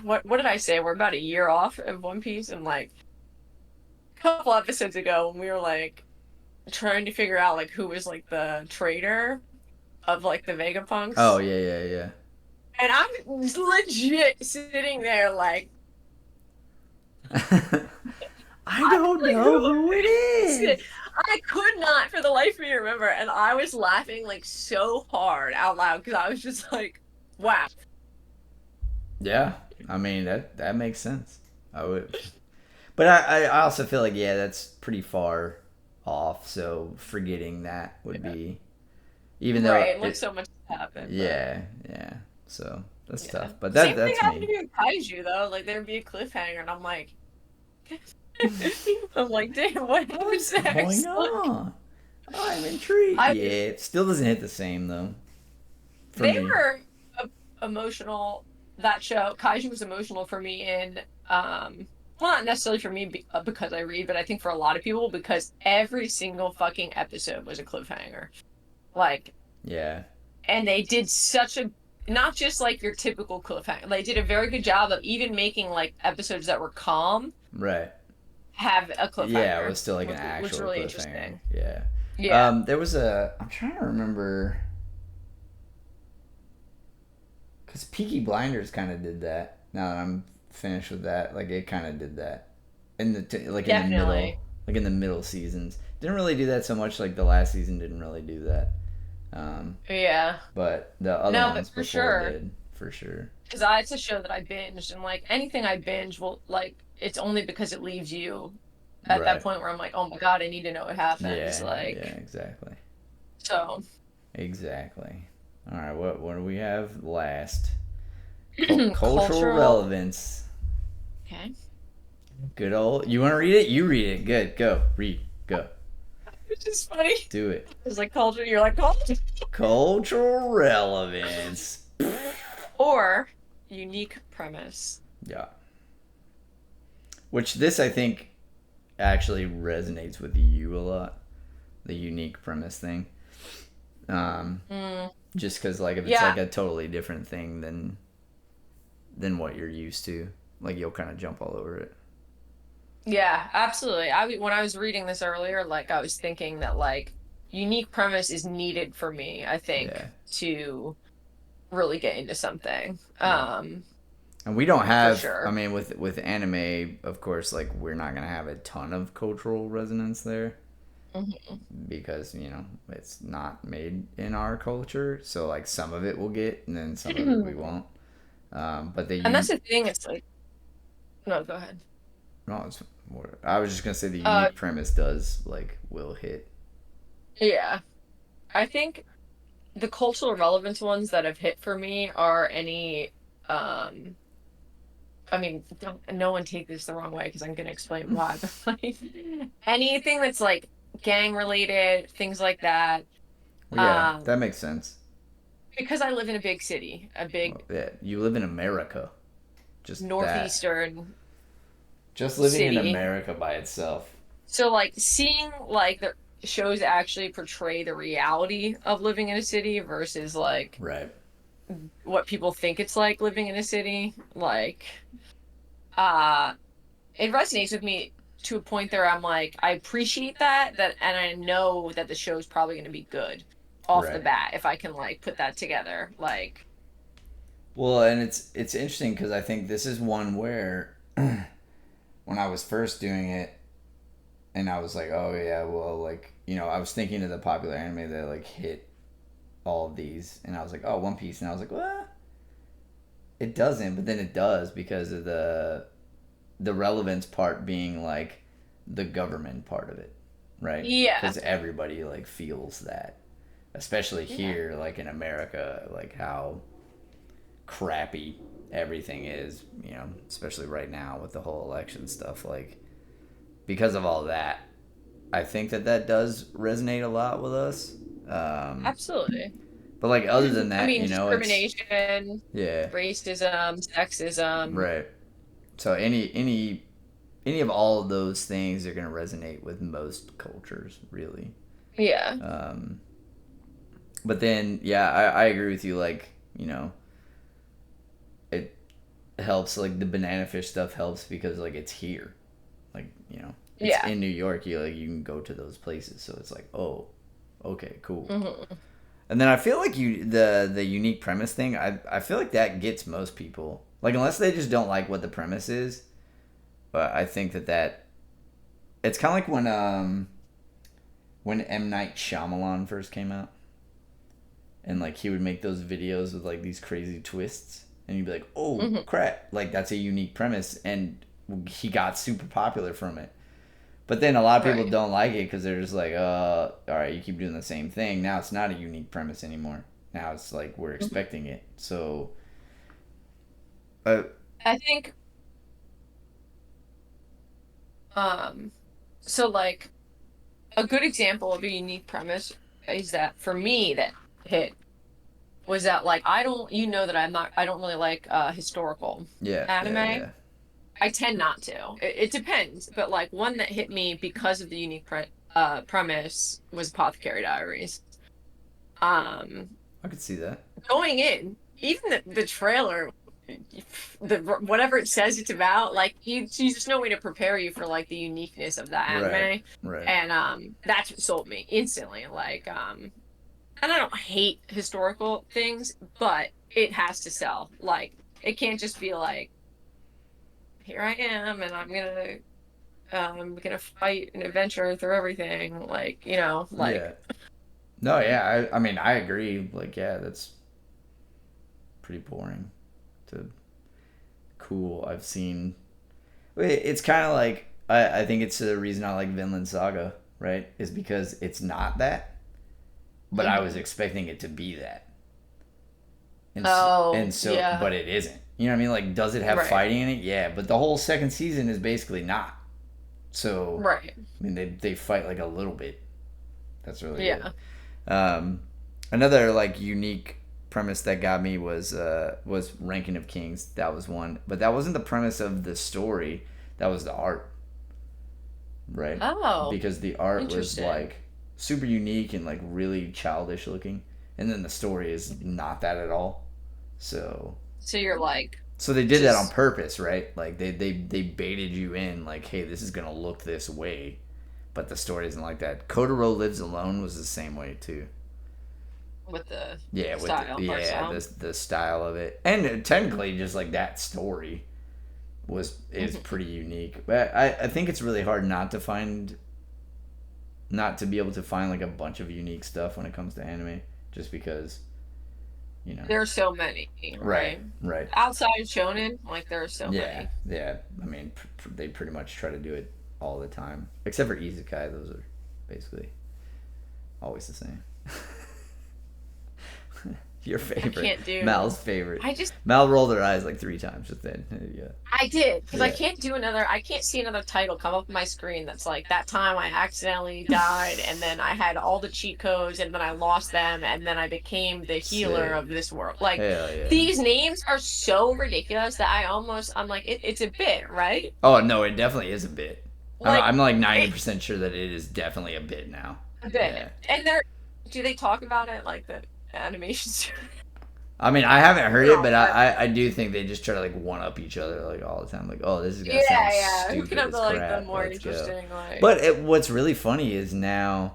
what did I say? We're about a year off of One Piece, and like a couple episodes ago when we were like trying to figure out like who was like the traitor of like the Oh Vegapunks, yeah, yeah, and I'm legit sitting there like, yeah. I I'm don't like, know who who it is it? is. I could not for the life of me remember, and I was laughing like so hard out loud because I was just like, wow. Yeah, I mean that makes sense. I would, but I also feel like yeah, that's pretty far off. So forgetting that would Yeah. be even though Right, and like it so much happened, but yeah yeah. So that's yeah. tough. But Same thing that's happened to me. me with Kaiju though. Like there'd be a cliffhanger, and I'm like, I'm like, damn, what happens What's going next? Like, on? I'm intrigued. I Yeah, it still doesn't hit the same though for they me. were emotional. That show, Kaiju, was emotional for me in well, not necessarily for me because I read, but I think for a lot of people because every single fucking episode was a cliffhanger. Like, Yeah. and they did such a not just like your typical cliffhanger. They did a very good job of even making like episodes that were calm Right. have a Yeah, it cliffhanger, was still like an which was actual really cliffhanger. interesting. Yeah. Yeah. There was a. I'm trying to remember. Because Peaky Blinders kind of did that. Now that I'm finished with that, like it kind of did that in like in the middle, Definitely. like in the middle seasons. Didn't really do that so much. Like the last season didn't really do that. Um, Yeah. but the other No, but ones for before sure. did for sure. Because it's a show that I binged, and like anything I binge will like it's only because it leaves you at that Right. point where I'm like, oh my god, I need to know what happens. Yeah. Yeah. Like, Exactly. so Exactly. All right. What do we have last? Cultural cultural. relevance. Okay, Good old. You want to read it? You read it. Good. Go. Read. Go. which is funny. Do it. It's like culture. You're like culture Cultural relevance. or unique premise. Yeah. Which this I think actually resonates with you a lot. The unique premise thing. Um, Mm, just because like if it's yeah, like a totally different thing than what you're used to, like you'll kind of jump all over it. yeah, absolutely. When I was reading this earlier, like I was thinking that like unique premise is needed for me. I think Yeah. to really get into something. Yeah. And we don't For have. I sure. mean, with anime, of course, like we're not gonna have a ton of cultural resonance there Mhm. because it's not made in our culture. So like some of it we'll get, and then some of it we won't. But the And that's you the thing. It's like, no, go ahead. no, I was just gonna say the Uh, unique premise does like will hit. yeah. I think the cultural relevance ones that have hit for me are any, um, I mean, no one take this the wrong way because I'm gonna explain why, but like anything that's like gang related, things like that. Well, yeah, that Um, makes sense. because I live in a big city, a Well, big yeah, you live in America. Just that. northeastern Just living in city. America by itself. So like seeing like the shows actually portray the reality of living in a city versus like Right. what people think it's like living in a city, like uh it resonates with me to a point there I'm like I appreciate that and I know that the show's probably going to be good off the Right. bat if I can like put that together. Like, Well, and it's interesting because I think this is one where when I was first doing it, and I was like, oh yeah, well, like I was thinking of the popular anime that like hit all of these, and I was like, oh, One Piece, and I was like, well, it doesn't, but then it does because of the relevance part being like the government part of it, right? Yeah. Because everybody like feels that, especially Yeah. here, like in America, like how crappy everything is, especially right now with the whole election stuff. Like, because of all that, I think that does resonate a lot with us. Um, Absolutely. but like other than I that, mean, it's discrimination, yeah, racism, sexism. right. So any of all of those things are gonna resonate with most cultures, really. Yeah. Um, but then yeah, I agree with you. Like it helps. Like the banana fish stuff helps because like it's here. Like it's Yeah. in New York. You can go to those places. So it's like, oh, okay, cool. Hmm. And then I feel like the unique premise thing. I feel like that gets most people. Like unless they just don't like what the premise is. But I think that it's kind of like when M Night Shyamalan first came out, and like he would make those videos with like these crazy twists, and you'd be like, oh Hmm. crap, like that's a unique premise, and he got super popular from it. But then a lot of people Right. don't like it because they're just like, all right, you keep doing the same thing. Now it's not a unique premise anymore. Now it's like we're Hmm. expecting it. So, uh, I think, um, so like a good example of a unique premise is that for me that hit was that like I don't that I don't really like historical yeah, yeah, anime. yeah, I tend not to. It depends, but like one that hit me because of the unique premise was Apothecary Diaries. Um, I could see that. Going in, even the trailer, the whatever it says it's about, like you just no way to prepare you for like the uniqueness of that Right, anime, right. and that's what sold me instantly. Like and I don't hate historical things, but it has to sell. Like it can't just be like, here I am, and I'm gonna fight and adventure through everything. Like Yeah. No, yeah. I mean, I agree. Like, yeah, that's pretty boring. To cool. I've seen. It's kind of like I think it's the reason I like Vinland Saga, right? Is because it's not that, but I was hmm. expecting it to be that, and Oh so, yeah, but it isn't. You know what I mean? Like, does it have right, fighting in it? Yeah, but the whole second season is basically not. So, right, I mean, they fight like a little bit. That's really it. yeah. Um, another like unique premise that got me was Ranking of Kings. That was one, but that wasn't the premise of the story. That was the art, right? Oh, Because the art was interesting. like super unique and like really childish looking, and then the story is not that at all. So So you're like so they did that on just purpose, right? Like they baited you in, like, hey, this is gonna look this way, but the story isn't like that. Kotaro Lives Alone was the same way too. with the Yeah, with art yeah style. the style of it, and technically just like that story is Hmm. pretty unique. But I think it's really hard not to be able to find like a bunch of unique stuff when it comes to anime, just because you know. There are so many, Right, right? right. Outside shonen, like there are so Yeah, many. yeah. I mean, they pretty much try to do it all the time, except for isekai. Those are basically always the same. Your I favorite, can't do. Mal's favorite. I just Mal rolled her eyes like 3 times just then. Yeah, I did because yeah. I can't see another title come up on my screen that's like that time I accidentally died and then I had all the cheat codes and then I lost them and then I became the healer Sick. of this world. Like Hell yeah. these names are so ridiculous that I'm like it's a bit, right? Oh no, it definitely is a bit. Like I'm like it, 90% sure that it is definitely a bit now. a bit. Yeah. And they're do they talk about it like the animations? I mean, I haven't heard They're it, all but perfect. I do think they just try to like one up each other like all the time. Like, oh, this is gonna Yeah, sound yeah. Who can stupid have as the crap. more Let's go. interesting like But what's really funny is now,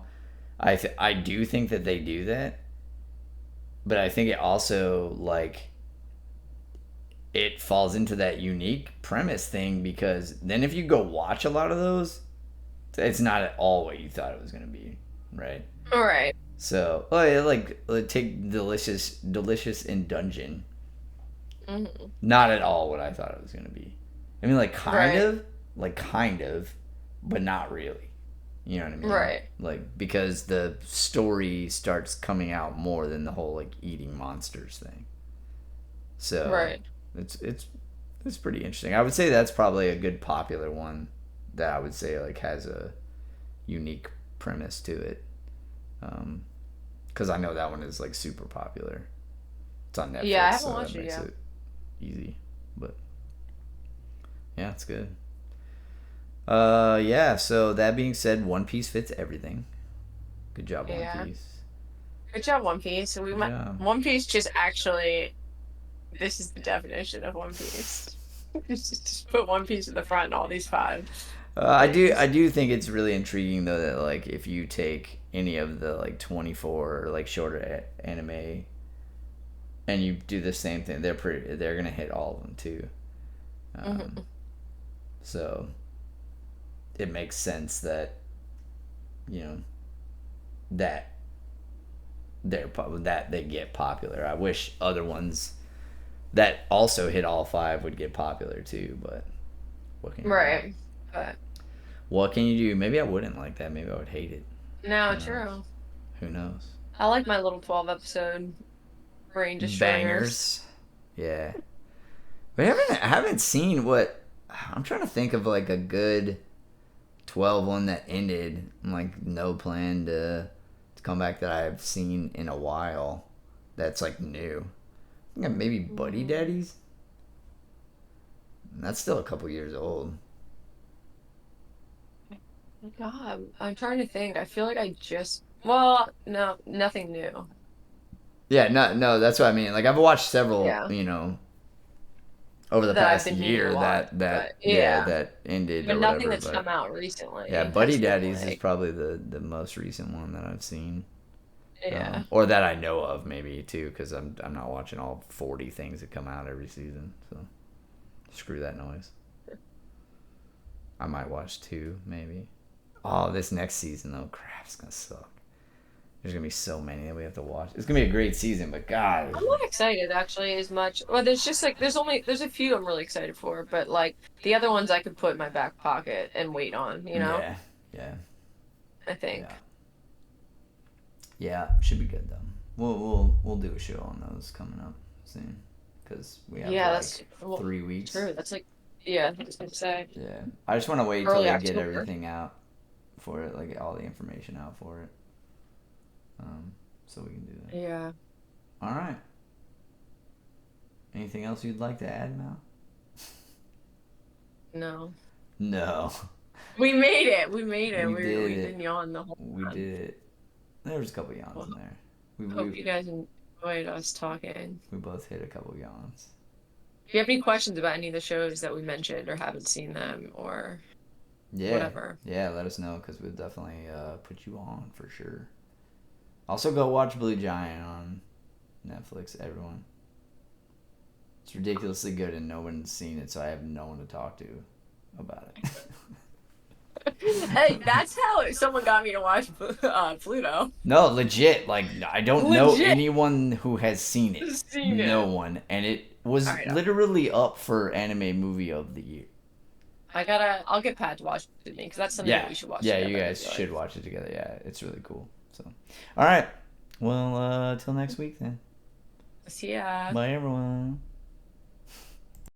I do think that they do that, but I think it also like it falls into that unique premise thing because then if you go watch a lot of those, it's not at all what you thought it was gonna be, right? all right. So, oh yeah, like take delicious in dungeon. Hmm. Not at all what I thought it was gonna be. I mean, Right. kind of, but not really. You know what I mean? Right. Like because the story starts coming out more than the whole like eating monsters thing. So Right. it's it's it's pretty interesting. I would say that's probably a good popular one that I would say like has a unique premise to it. Because I know that one is like super popular. It's on Yeah, I Netflix, haven't so that watched it makes yet. it easy. But yeah, it's good. Yeah. So that being said, One Piece fits everything. Good job, One Yeah. Piece. Good job, One Piece. So we Good might job. One Piece just actually this is the definition of One Piece. Just put One Piece in the front and all these five I things. do think it's really intriguing though that like if you take any of the like 24 like shorter anime and you do the same thing, they're gonna hit all of them too. Um, Hmm. so it makes sense that you know that that they get popular. I wish other ones that also hit all five would get popular too, but what can you do? Right. But What can you do? Maybe I wouldn't like that. Maybe I would hate it. no, Who knows? true. Who knows? I like my little 12 episode brain destroyers. Bangers. Yeah. I haven't seen what I'm trying to think of like a good 12 one that ended. Like no plan to come back that I've seen in a while. That's like new. I think maybe Buddy Mm, Daddies. That's still a couple years old. God, I'm trying to think. I feel like I just, well, no, nothing new. Yeah, no, that's what I mean. Like I've watched several, Yeah, over the that I've past been meaning to year watch, but yeah, that ended but or nothing whatever. that's But come out yeah, recently Buddy has been Daddies is like, probably the most recent one that I've seen, yeah. or that I know of maybe too, because I'm not watching all 40 things that come out every season. So screw that noise. I might watch two maybe. Oh, this next season though, crap, it's gonna suck. There's gonna be so many that we have to watch. It's gonna be a great season, but God, I'm not excited actually as much. Well, there's just like there's a few I'm really excited for, but like the other ones I could put in my back pocket and wait on, you know? yeah, yeah, I yeah, think. yeah. Should be good though. We'll do a show on those coming up soon, because we have Yeah, like that's well, 3 weeks. true. That's like yeah, I was gonna say Yeah, I just want to wait till early they get October. everything out for it, like all the information out for it, um, so we can do that. Yeah. All right. Anything else you'd like to add, Mal? No. No. We made it. We made it. We did We didn't it. yawn the whole We time. did it. There was a couple yawns Well, in there. We hope we you guys enjoyed us talking. we both hit a couple yawns. If you have any questions about any of the shows that we mentioned or haven't seen them or Yeah, whatever. yeah. Let us know because we'll definitely put you on for sure. Also, go watch Blue Giant on Netflix. Everyone, it's ridiculously good, and no one's seen it, so I have no one to talk to about Hey, it. that's how someone got me to watch Pluto. No, legit. Like I don't know Legit anyone who has seen it. seen No it. one, and it All was right, literally up for anime movie of the year. I'll get Pat to watch it with me because that's something that Yeah, we should watch yeah. You together. I guys feel like. should watch it together. Yeah, it's really cool. So, all right. Well, till next week then. See ya. Bye, everyone.